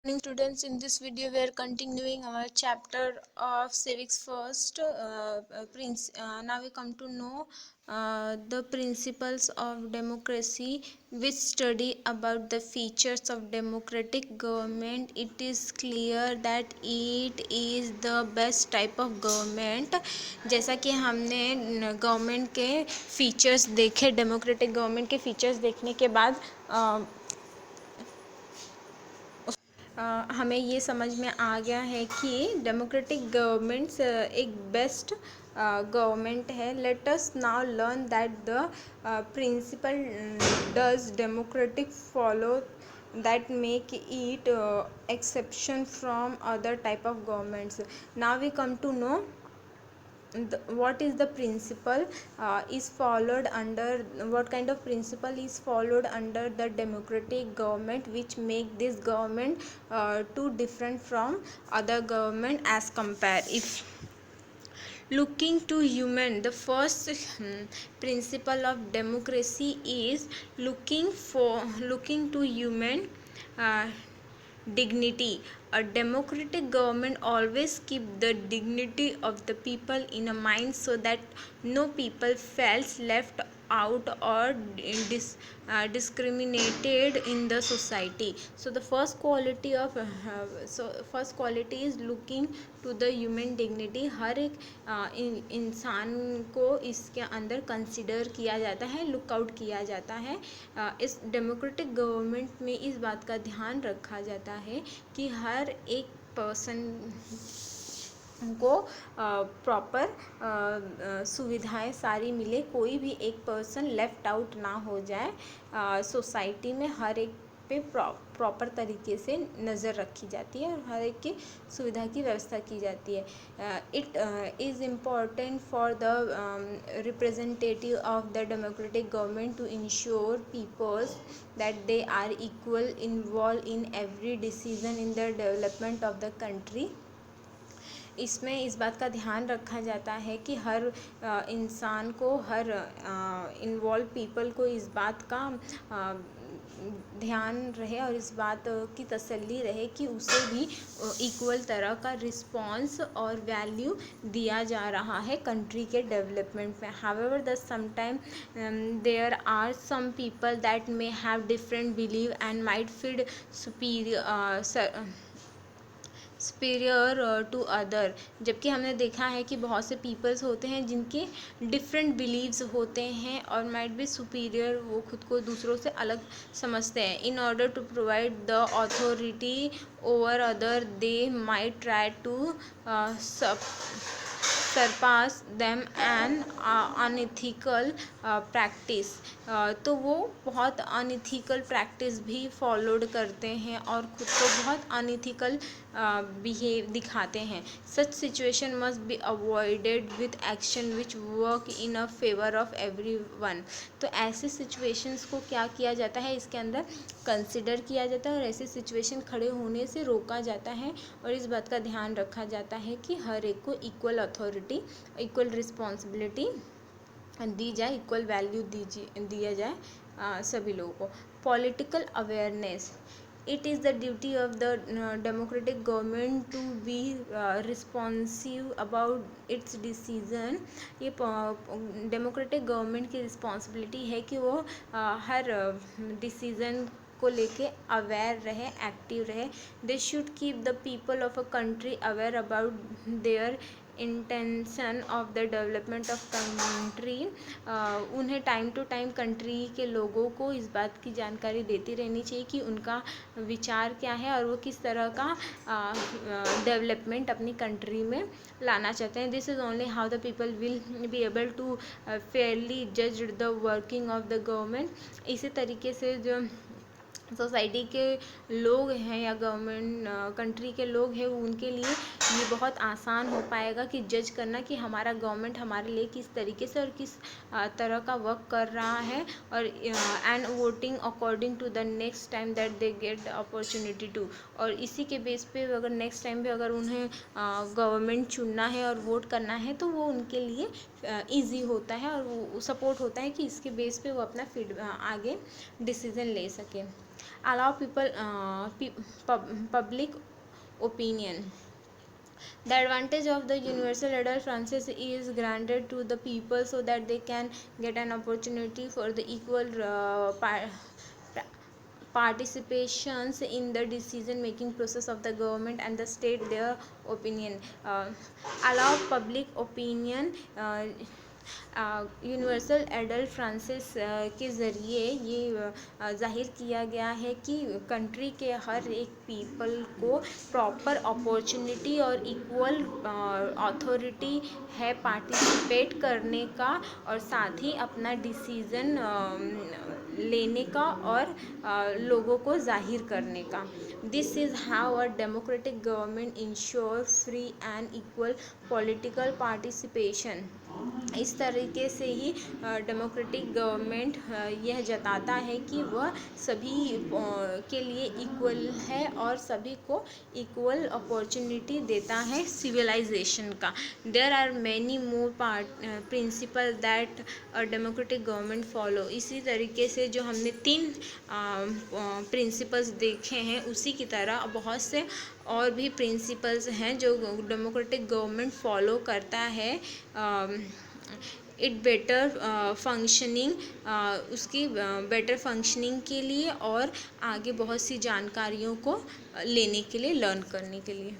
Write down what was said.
Morning students, in this video we are continuing our chapter of civics first. Now we come to know the principles of democracy, which study about the features of democratic government. It is clear that it is the best type of government. जैसा कि हमने government के features देखे, democratic government के features देखने के बाद हमें ये समझ में आ गया है कि डेमोक्रेटिक गवर्नमेंट्स एक बेस्ट गवर्नमेंट है. Let us now learn that the principle does democratic follow that make it exception from other type of governments. Now we come to know what is the principle is followed under, what kind of principle is followed under the democratic government, which make this government too different from other government as compare. If looking to human, the first principle of democracy is looking to human dignity. A democratic government always keep the dignity of the people in a mind, so that no people feels left out or discriminated in the society. So the first quality is looking to the human dignity. हर एक इंसान को इसके अंदर consider किया जाता है, look out किया जाता है. इस डेमोक्रेटिक गवर्नमेंट में इस बात का ध्यान रखा जाता है कि हर एक पर्सन को प्रॉपर सुविधाएं सारी मिले, कोई भी एक पर्सन लेफ्ट आउट ना हो जाए. सोसाइटी में हर एक पे प्रॉपर तरीके से नज़र रखी जाती है और हर एक की सुविधा की व्यवस्था की जाती है. It is important for the representative of the democratic government to ensure peoples that they are equal involve in every decision in the development of the country. इसमें इस बात का ध्यान रखा जाता है कि हर इंसान को, हर इन्वॉल्व पीपल को इस बात का ध्यान रहे और इस बात की तसल्ली रहे कि उसे भी इक्वल तरह का रिस्पॉन्स और वैल्यू दिया जा रहा है कंट्री के डेवलपमेंट में. However the sometime there are some people that may have different believe and might feel superior to other. जबकि हमने देखा है कि बहुत से पीपल्स होते हैं जिनके डिफरेंट बिलीव्स होते हैं और माइट बी सुपीरियर, वो खुद को दूसरों से अलग समझते हैं. In order to provide the authority over other, they might try to surpass them an unethical practice. तो वो बहुत अनइथिकल प्रैक्टिस भी फॉलोड करते हैं और खुद को बहुत अनइथिकल बिहेव दिखाते हैं. Such situation must be avoided with action which work in a favour of every one. तो ऐसे सिचुएशंस को क्या किया जाता है, इसके अंदर कंसिडर किया जाता है और ऐसे सिचुएशन खड़े होने से रोका जाता है और इस बात का ध्यान रखा जाता है कि हर एक को इक्वल अथॉरिटी, इक्वल रिस्पॉन्सिबिलिटी दी जाए, इक्वल वैल्यू दिया जाए सभी लोगों को. Political awareness. It is the duty of the democratic government to be responsive about its decision. ये डेमोक्रेटिक गवर्नमेंट की रिस्पॉन्सिबिलिटी है कि वो हर डिसीज़न को लेके अवेयर रहे, एक्टिव रहे. They should keep the people of a country aware about their intention of the development of country. उन्हें टाइम टू टाइम कंट्री के लोगों को इस बात की जानकारी देती रहनी चाहिए कि उनका विचार क्या है और वो किस तरह का डेवलपमेंट अपनी कंट्री में लाना चाहते हैं. This is only how the people will be able to fairly जज the working of the government. इसी तरीके से जो सोसाइटी के लोग हैं या गवर्नमेंट कंट्री के लोग हैं, उनके लिए ये बहुत आसान हो पाएगा कि जज करना कि हमारा गवर्नमेंट हमारे लिए किस तरीके से और किस तरह का वर्क कर रहा है. और and voting according to the next time that they get opportunity to. और इसी के बेस पे अगर नेक्स्ट टाइम पे अगर उन्हें गवर्नमेंट चुनना है और वोट करना है तो वो उनके लिए ईजी होता है और वो सपोर्ट होता है कि इसके बेस पे वो अपना आगे डिसीज़न ले सकें. allow public opinion. The advantage of the universal adult franchise is granted to the people so that they can get an opportunity for the equal participations in the decision making process of the government and the state their opinion. Allow public opinion. Universal adult Francis के ज़रिए ये ज़ाहिर किया गया है कि country के हर एक पीपल को प्रॉपर अपॉर्चुनिटी और इक्वल अथॉरिटी है पार्टिसिपेट करने का और साथ ही अपना डिसीज़न लेने का और लोगों को जाहिर करने का. This is how a democratic government ensure free and equal political participation. इस तरीके से ही डेमोक्रेटिक गवर्नमेंट यह जताता है कि वह सभी के लिए इक्वल है और सभी को इक्वल अपॉर्चुनिटी देता है सिविलाइजेशन का. There are many more principle that a democratic government follow. इसी तरीके से जो हमने 3 प्रिंसिपल्स देखे हैं उसी की तरह बहुत से और भी प्रिंसिपल्स हैं जो डेमोक्रेटिक गवर्नमेंट फॉलो करता है. इट बेटर फंक्शनिंग, उसकी बेटर फंक्शनिंग के लिए और आगे बहुत सी जानकारियों को लेने के लिए, लर्न करने के लिए.